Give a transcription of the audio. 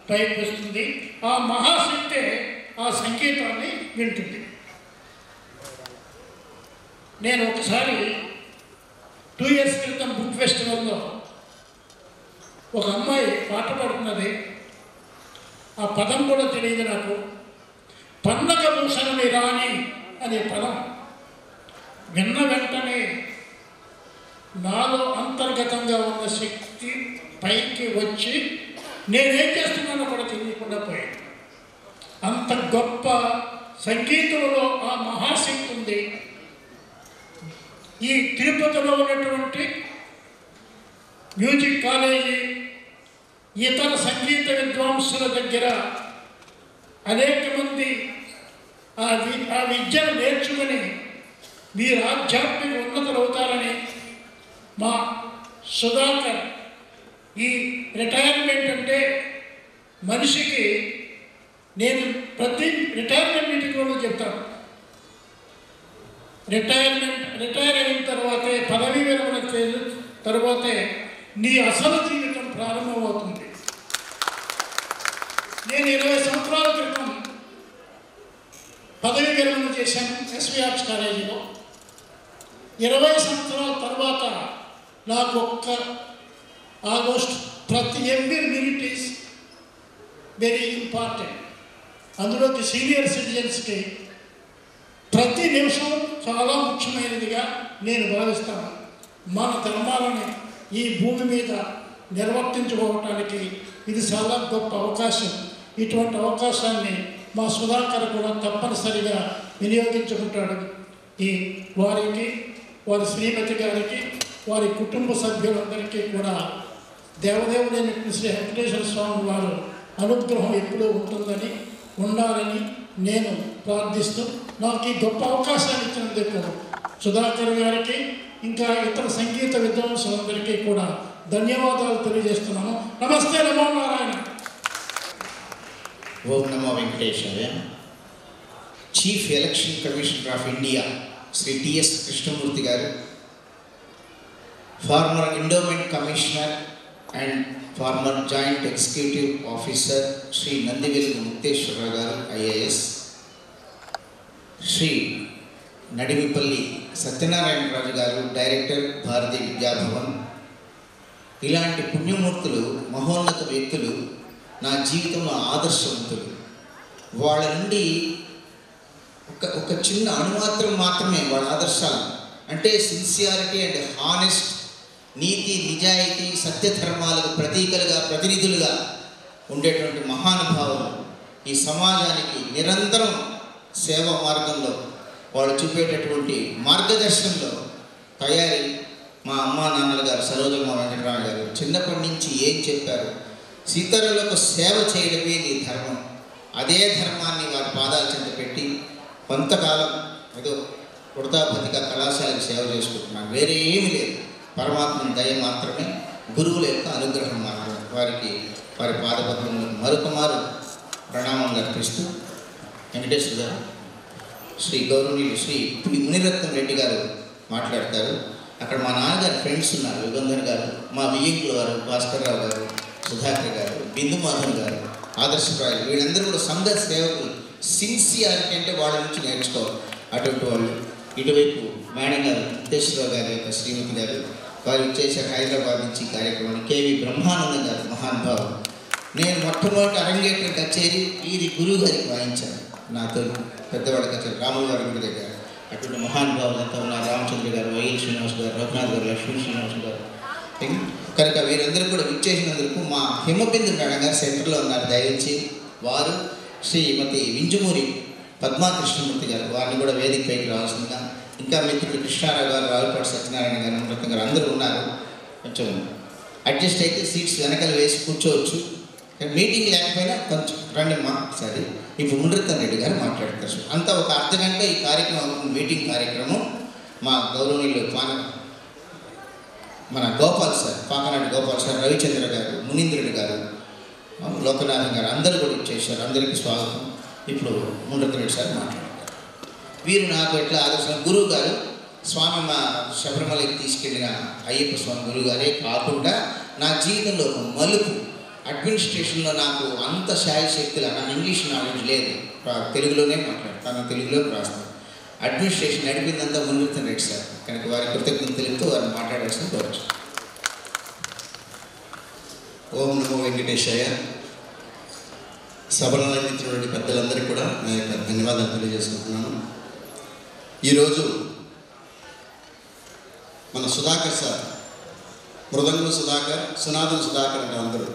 పైకి వస్తుంది. ఆ మహాశక్తే ఆ సంగీతాన్ని వింటుంది. నేను ఒకసారి 2 years క్రితం బుక్ ఫెస్టివల్లో ఒక అమ్మాయి పాట పాడుతున్నది. ఆ పదం కూడా తెలియదు నాకు. పన్నగ భూషణుని రాణి అనే పదం విన్న వెంటనే నాలో అంతర్గతంగా ఉన్న శక్తి పైకి వచ్చి నేనేం చేస్తున్నానో కూడా తెలియకుండా పోయాను. అంత గొప్ప సంగీతంలో ఆ మహాశక్తి ఉంది. ఈ తిరుపతిలో ఉన్నటువంటి మ్యూజిక్ కాలేజీ, ఇతర సంగీత విద్వాంసుల దగ్గర అనేక మంది ఆ విద్యను నేర్చుకుని మీరు ఆధ్యాత్మిక ఉన్నతులు అవుతారని మా సుధాకర్ ఈ రిటైర్మెంట్ అంటే మనిషికి నేను ప్రతి రిటైర్మెంట్ మీటింగ్లో చెప్తాను. రిటైర్ అయిన తర్వాతే, పదవీ విరమణ తర్వాతే నీ అసలు జీవితం ప్రారంభమవుతుంది. నేను 20 సంవత్సరాల క్రితం పదవీ విరమణ చేశాను ఎస్వి ఆర్ట్స్ కాలేజీలో. 20 సంవత్సరాల తర్వాత నాకు ఒక్క ఆగస్ట్ ప్రతి every minute is very important. అందులోకి సీనియర్ సిటిజన్స్కి ప్రతి నిమిషం చాలా ముఖ్యమైనదిగా నేను భావిస్తాను. మన ధర్మాలని ఈ భూమి మీద నిర్వర్తించుకోవటానికి ఇది చాలా గొప్ప అవకాశం. ఇటువంటి అవకాశాన్ని మా సుధాకర్ కూడా తప్పనిసరిగా వినియోగించుకుంటాడు. ఈ వారికి, వారి శ్రీమతి గారికి, వారి కుటుంబ సభ్యులందరికీ కూడా దేవదేవుడైన శ్రీ వెంకటేశ్వర స్వామి వారు అనుగ్రహం ఎప్పుడూ ఉంటుందని, ఉండాలని నేను ప్రార్థిస్తూ నాకు ఈ గొప్ప అవకాశాన్ని ఇచ్చినందుకు సుధాకర్ గారికి, ఇంకా ఇతర సంగీత విద్వాంసులందరికీ కూడా ధన్యవాదాలు తెలియజేస్తున్నాను. నమస్తే, నమో నారాయణ. ఓం నమో వెంకటేశాయ. Chief election commissioner of India Shri TS Krishnamurthy garu, former endowment commissioner and former joint executive officer Shri Nandivelugu Mukteswararao garu IAS, Shri Nadimipalli Satyanarayanaraju గారు డైరెక్టర్ భారతీయ విద్యాభవన్. ఇలాంటి పుణ్యమూర్తులు, మహోన్నత వ్యక్తులు నా జీవితంలో ఆదర్శవంతులు. వాళ్ళ నుండి ఒక చిన్న అణుమాత్రం మాత్రమే వాళ్ళ ఆదర్శాలు అంటే సిన్సియారిటీ అండ్ హానెస్ట్, నీతి, నిజాయితీ, సత్యధర్మాలకు ప్రతీకలుగా, ప్రతినిధులుగా ఉండేటువంటి మహానుభావులు ఈ సమాజానికి నిరంతరం సేవా మార్గంలో వాళ్ళు చూపేటటువంటి మార్గదర్శనంలో తయారీ. మా అమ్మా నాన్నల గారు సరోజమ్మ వెంకటరామ గారు చిన్నప్పటి నుంచి ఏం చెప్పారు, ఇతరులకు సేవ చేయడమే నీ ధర్మం. అదే ధర్మాన్ని వారి పాదాల చెంత పెట్టి కొంతకాలం ఏదో కుడతా బతిక కళాశాలకు సేవ చేసుకుంటున్నాను. వేరే ఏమీ లేదు, పరమాత్మని దయ మాత్రమే, గురువుల యొక్క అనుగ్రహం మాత్రమే. వారికి వారి పాదపద్మములకు మరొకమారు ప్రణామాలు అర్పిస్తూ వెంకటేశ్వర గారు, శ్రీ గౌరవనీయులు శ్రీ పి మునిరత్నం రెడ్డి గారు మాట్లాడతారు. అక్కడ మా నాన్నగారు ఫ్రెండ్స్ ఉన్నారు, యుగంధర్ గారు, మా వియ్యంకుల వారు, భాస్కర్రావు గారు, సుధాకర్ గారు, బిందు మాధవ్ గారు, ఆదర్శప్రాయులు. వీళ్ళందరూ కూడా సంఘ సేవకులు. సిన్సియారిటీ అంటే వాళ్ళ నుంచి నేర్చుకోవాలి. అటువంటి వాళ్ళు ఇటువైపు మేడం గారు, ముక్తేశ్వరరావు గారి యొక్క శ్రీమతి గారు, వారు చేశారు హైదరాబాద్ నుంచి కార్యక్రమాన్ని. కేవి బ్రహ్మానందం గారు మహానుభావం. నేను మొట్టమొదటి అరంగేట్రం కచేరీ ఇది గురువు గారికి వాయించాను. నాతో పెద్దవాళ్ళ కచేరీ రాములు గారి గుడి దగ్గర. అటువంటి మహానుభావులంతా ఉన్నారు. రామచంద్ర గారు, వైఎల్ శ్రీనివాస్ గారు, రఘునాథ్ గారు, లక్ష్మీ శ్రీనివాస్ గారు. కనుక వీరందరూ కూడా విచ్చేసినందుకు మా హిమబిందు మేడం గారు సెంటర్లో ఉన్నారు. దయించి వారు, శ్రీమతి వింజమూరి పద్మాకృష్ణమూర్తి గారు, వారిని కూడా వేదికపైకి రావాల్సిందిగా, ఇంకా మిత్రులు కృష్ణారావు గారు, రావుపాటి సత్యనారాయణ గారు, అమృతం గారు అందరూ ఉన్నారు. కొంచెం అడ్జస్ట్ అయితే సీట్స్ వెనకాల వేసి కూర్చోవచ్చు. మీటింగ్ లేకపోయినా కొంచెం రండి మా సరే. ఇప్పుడు మునిరత్నం రెడ్డి గారు మాట్లాడతారు. అంతా ఒక అర్ధగంట ఈ కార్యక్రమం, మీటింగ్ కార్యక్రమం. మా గౌరవనీయులు మన గోపాల్ సార్, పాకనాటి గోపాల్ సార్, రవిచంద్ర గారు, మునీంద్రుడు గారు, లోకనాథన్ గారు అందరూ కూడా ఇచ్చేసారు. అందరికీ స్వాగతం. ఇప్పుడు మునిరత్నం రెడ్డి సార్ మాట్లాడతారు. వీరు నాకు ఎట్లా ఆదర్శం, గురువు గారు స్వామి మా శబరిమలకి తీసుకెళ్ళిన అయ్యప్ప స్వామి గురువు గారే కాకుండా నా జీవితంలో ఒక మలుపు. అడ్మినిస్ట్రేషన్లో నాకు అంత శాయశక్తులు, నాకు ఇంగ్లీష్ నాలెడ్జ్ లేదు, తెలుగులోనే మాట్లాడతాను, తెలుగులో రాస్తాను. అడ్మినిస్ట్రేషన్ నడిపిందంతా మున్మూర్తి రెడ్డి సార్, కనుక వారి కృతజ్ఞతలు తెలుపుతూ వారిని మాట్లాడాల్సిన కోరచ్చు. ఓం నమో వెంకటేశాయ. సభలో అందించినటువంటి పెద్దలందరికీ కూడా నా యొక్క ధన్యవాదాలు తెలియజేసుకుంటున్నాను. ఈరోజు మన సుధాకర్ సార్, మృదంగం సుధాకర్, సునాదం సుధాకర్ అంటే అందరూ